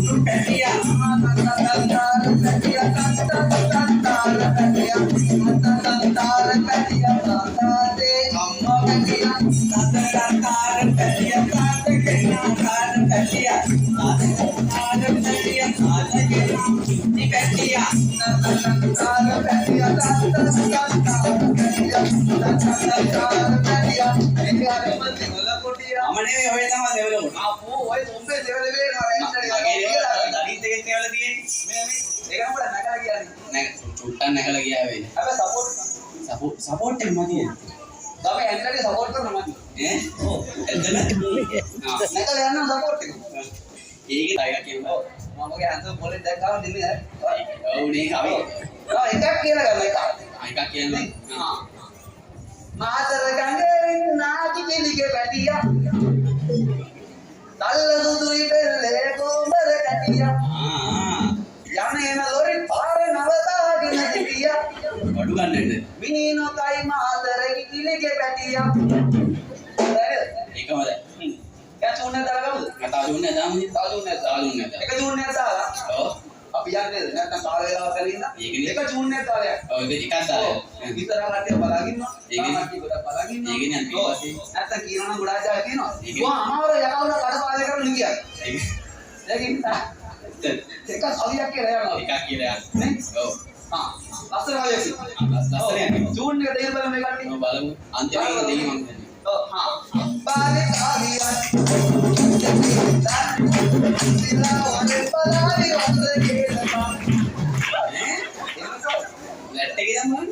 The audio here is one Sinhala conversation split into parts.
कटिया ताल कटिया ताल कटिया दे अम्मा कटिया ताल कटिया कटिया अमने होय तमा देवलो आ पो होय तुंबे देवले बे दाड़ी ते केवल दिए मैं एका मोड़ा नकला गया नहीं छोटा नकला गया है अबे सपोर्ट टे मत ये तबे एंटर सपोर्ट कर मत हैं ओ एंटर हां नकला यार ना सपोर्ट ये ताया के मगे अंत बोले देखा दिन है ओ नहीं खावे हां एका के लगा मैं एका के नहीं हां मातर गंगे नाच के लिए बैठिया तल दुदुई बेले गोबर कटिया हां याने ना लोरी पार नवता के नदिया बडू गन्ने मीनो काई मातर की लिए बैठिया एक मत क्या चुनने दागा कता चुनने दाम ताजुने एक चुनने दागा ओ अब यार ने ना काले ला करीना एक चुनने दागा ओ एक दागा इतरा माटे बलागिनो माटी गोटा बलागिनो ඒකනේ අපි වාසේ නැත්නම් කියනනම් ගොඩාක් ජාති තියෙනවා ඔයා අමාවර යකවුන කඩපාලේ කරන්න ගියා ඒකින් එක සවියක් කියලා යනවා එකක් කියලා යනවා නේ ඔව් හා ලස්සන වගේ ලස්සන යන්නේ ජූන් එක දෙන්න බලමු මේ කට්ටිය ඔව් බලමු අන්තිමට දෙන්න මම ඔව් හා බාලේ කාවියන් දිලා වනේ පලාරි වන්දේ කියලා ලැට් එකේ යනවා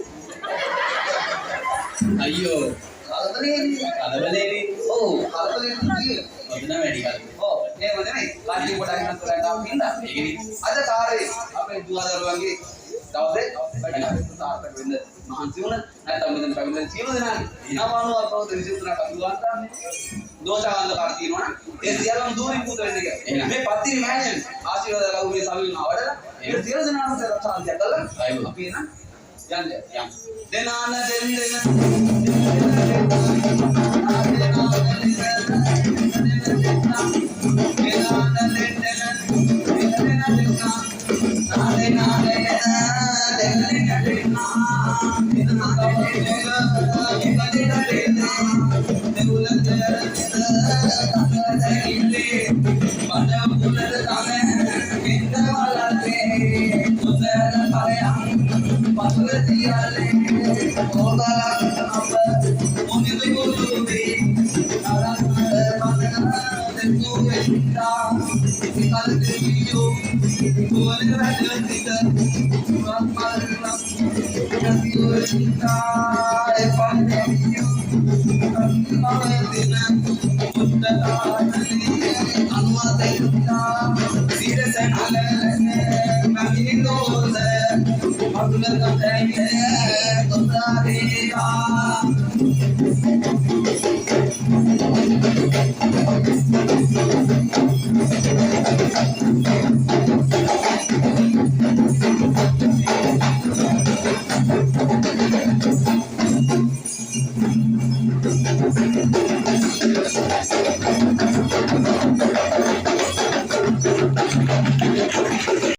අයියෝ කලබලේනි ඔව් කලබලේනි ඔන්න වැඩි කලබල ඔව් එහෙම නෙමෙයි කාටි පොඩක් නතර ගන්නවා හින්දා ඒකනේ අද කාර්යයේ අපේ දුවදරුවන්ගේ දවසේ වැඩ තාත්තට වෙන්න මහන්සි වුණ නැත්නම් මෙතන පැමිණෙන සියලු දෙනාගේ නවානුව අපව විසිතුනා කටුවාන්තන්නේ දෝෂාවන්ත කර තියෙනවා නම් ඒ සියල්ලම දූරින් පුත වෙන්න කියලා මේ පත්තිරි මෑණියන් ආශිර්වාද ලැබුවේ සවිල්නා වඩලා ඒ සියලු දෙනාම සාන්තිය කළා අපි එන යන්න දෙනාන දෙන්න